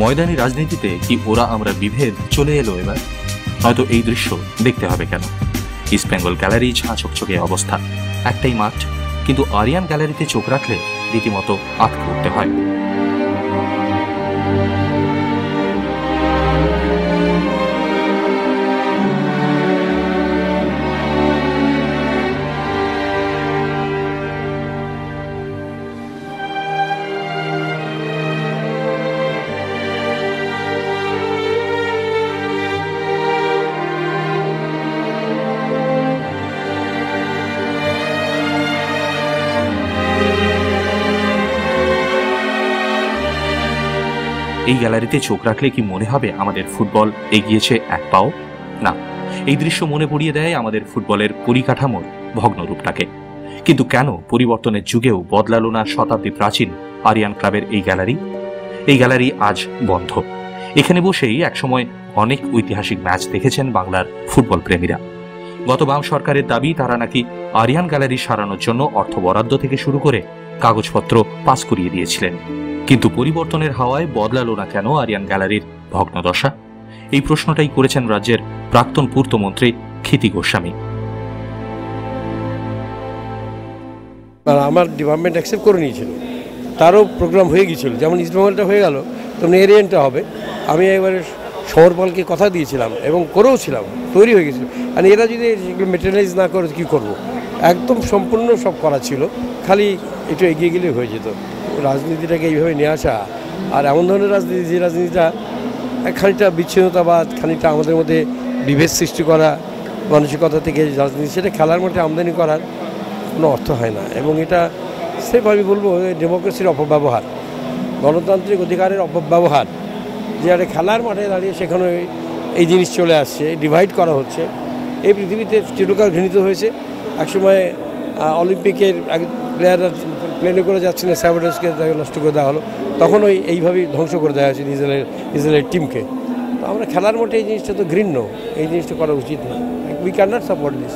ময়দানি রাজনীতিতে কি ওরা আমরা বিভেদ চলে এলো এবার? হয়তো এই দৃশ্য দেখতে হবে কেন? ইস্ট বেঙ্গল গ্যালারি ঝাঁ চকচকে অবস্থা, একটাই মাঠ, কিন্তু আরিয়ান গ্যালারিতে চোখ রাখলে রীতিমতো আটকে উঠতে হয়। এই গ্যালারিতে চোখ রাখলে কি মনে হবে আমাদের ফুটবল এগিয়েছে এক পাও? না, এই দৃশ্য মনে পড়িয়ে দেয় আমাদের ফুটবলের পরিকাঠামোর ভগ্নরূপটাকে। কিন্তু কেন পরিবর্তনের যুগেও বদলালো না শতাব্দী প্রাচীন আরিয়ান ক্লাবের এই গ্যালারি? এই গ্যালারি আজ বন্ধ। এখানে বসেই একসময় অনেক ঐতিহাসিক ম্যাচ দেখেছেন বাংলার ফুটবল প্রেমীরা। গত বাম সরকারের দাবি তারা নাকি আরিয়ান গ্যালারি সারানোর জন্য অর্থ বরাদ্দ থেকে শুরু করে কাগজপত্র পাস করিয়ে দিয়েছিলেন। কিন্তু পরিবর্তনের হাওয়ায় বদলালো না কেন আরিয়ান গ্যালারির ভগ্নদশা? এই প্রশ্নটাই করেছেন রাজ্যের প্রাক্তন পূর্তমন্ত্রী ক্ষিতি গোস্বামী। আমার ডিপার্টমেন্ট অ্যাকসেপ্ট করে নিয়েছিল, তারও প্রোগ্রাম হয়ে গিয়েছিল, যেমন ইস্টবেঙ্গলটা হয়ে গেল তেমনি এরিয়ানটা হবে। আমি একবারে শহরপালকে কথা দিয়েছিলাম এবং করেও ছিলাম, তৈরি হয়ে গেছিল। আর এরা যদি সেগুলো মেটেরিয়ালাইজ না করে কী করব? একদম সম্পূর্ণ সব করা ছিল, খালি একটু এগিয়ে গেলে হয়ে যেত। রাজনীতিটাকে এইভাবে নিয়ে আসা আর এমন ধরনের রাজনীতি, যে রাজনীতিটা খানিকটা বিচ্ছিন্নতাবাদ, খানিকটা আমাদের মধ্যে বিভেদ সৃষ্টি করা মানসিকতা থেকে রাজনীতি, সেটা খেলার মাঠে আমদানি করার কোনো অর্থ হয় না। এবং এটা সেফ আমি বলবো ডেমোক্রেসির অপব্যবহার, গণতান্ত্রিক অধিকারের অপব্যবহার, যে একটা খেলার মাঠে দাঁড়িয়ে সেখানে এই জিনিস চলে আসছে, ডিভাইড করা হচ্ছে। এই পৃথিবীতে চিরকাল ঘৃণিত হয়েছে। একসময় অলিম্পিকের প্লেয়াররা প্লেনে করে যাচ্ছে না, স্যাবোটেজকে নষ্ট করে দেওয়া হলো, তখন এইভাবেই ধ্বংস করে দেওয়া হয়েছে ইসরায়েলের টিমকে। তো আমরা খেলার মাঠে এই জিনিসটা তো ঘৃণ্য, এই জিনিসটা করা উচিত না। We can not support this.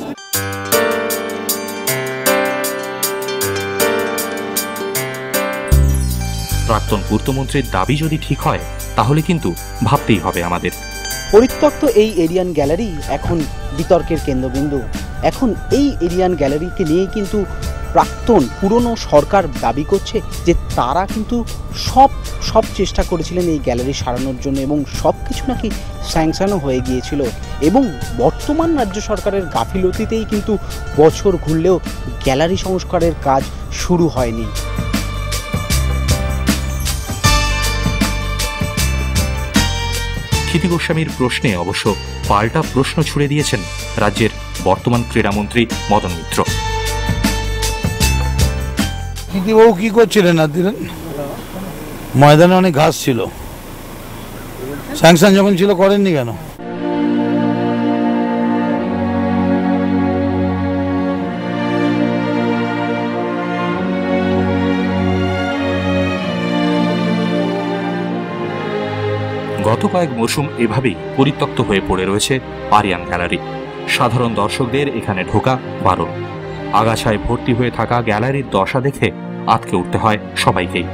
প্রাক্তন পূর্তমন্ত্রীর দাবি যদি ঠিক হয় তাহলে কিন্তু ভাবতেই হবে আমাদের। পরিত্যক্ত এই এরিয়ান গ্যালারি এখন বিতর্কের কেন্দ্রবিন্দু। এখন এই এরিয়ান গ্যালারিকে নিয়েই কিন্তু প্রাক্তন পুরনো সরকার দাবি করছে যে তারা কিন্তু সব চেষ্টা করেছিলেন এই গ্যালারি সারানোর জন্য এবং সব কিছু নাকি স্যাংশনও হয়ে গিয়েছিল। এবং বর্তমান রাজ্য সরকারের গাফিলতিতেই কিন্তু বছর ঘুরলেও গ্যালারি সংস্কারের কাজ শুরু হয়নি। ক্ষিতি গোস্বামীর প্রশ্নে অবশ্য পাল্টা প্রশ্ন ছুড়ে দিয়েছেন রাজ্যের বর্তমান ক্রীড়ামন্ত্রী মদন মিত্র। ক্ষিতিবাবু কি করছিলেন? আর দিলেন ময়দানে অনেক ঘাস ছিল, স্যাংশন যখন ছিল করেননি কেন? গত কয়েক মরশুম এভাবেই পরিত্যক্ত হয়ে পড়ে রয়েছে আরিয়ান গ্যালারি। সাধারণ দর্শকদের এখানে ঢোকা বারণ। আগাছায় ভর্তি হয়ে থাকা গ্যালারির দশা দেখে আটকে উঠতে হয় সবাইকেই।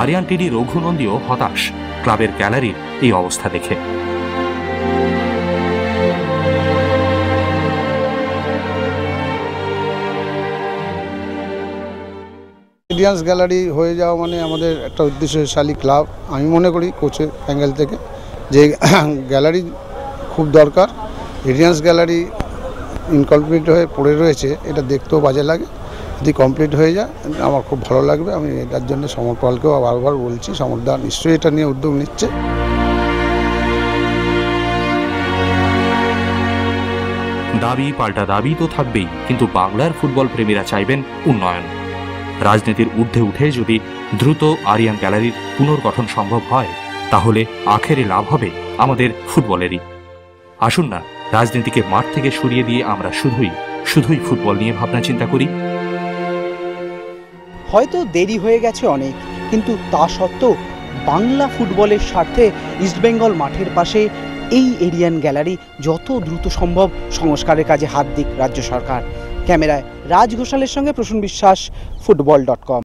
আরিয়ান টিডি রঘুনন্দীও হতাশ ক্লাবের গ্যালারির এই অবস্থা দেখে। এরিয়ান্স গ্যালারি হয়ে যাওয়া মানে আমাদের একটা উদ্দেশ্যশালী ক্লাব। আমি মনে করি কোচের অ্যাঙ্গেল থেকে যে গ্যালারি খুব দরকার। এরিয়ান্স গ্যালারি ইনকমপ্লিট হয়ে পড়ে রয়েছে, এটা দেখতেও বাজে লাগে। যদি কমপ্লিট হয়ে যায় আমার খুব ভালো লাগবে। আমি এটার জন্য সমর পালকেও বারবার বলছি, সমরদা নিশ্চয়ই এটা নিয়ে উদ্যোগ নিচ্ছে। দাবি পাল্টা দাবি তো থাকবেই, কিন্তু বাংলার ফুটবল প্রেমীরা চাইবেন উন্নয়ন। রাজনীতির ঊর্ধ্বে উঠে যদি দ্রুত আরিয়ান গ্যালারির পুনর্গঠন সম্ভব হয় তাহলে আখেরে লাভ হবে আমাদের ফুটবলেরই। আসুন না রাজনীতিকে মাঠ থেকে সরিয়ে দিয়ে আমরা শুধুই ফুটবল নিয়ে ভাবনা চিন্তা করি। হয়তো দেরি হয়ে গেছে অনেক, কিন্তু তা সত্ত্বেও বাংলা ফুটবলের স্বার্থে ইস্টবেঙ্গল মাঠের পাশে এই এরিয়ান গ্যালারি যত দ্রুত সম্ভব সংস্কারের কাজে হাত দিক রাজ্য সরকার। ক্যামেরায় রাজ ঘোষালের সঙ্গে প্রসূন বিশ্বাস, football.com।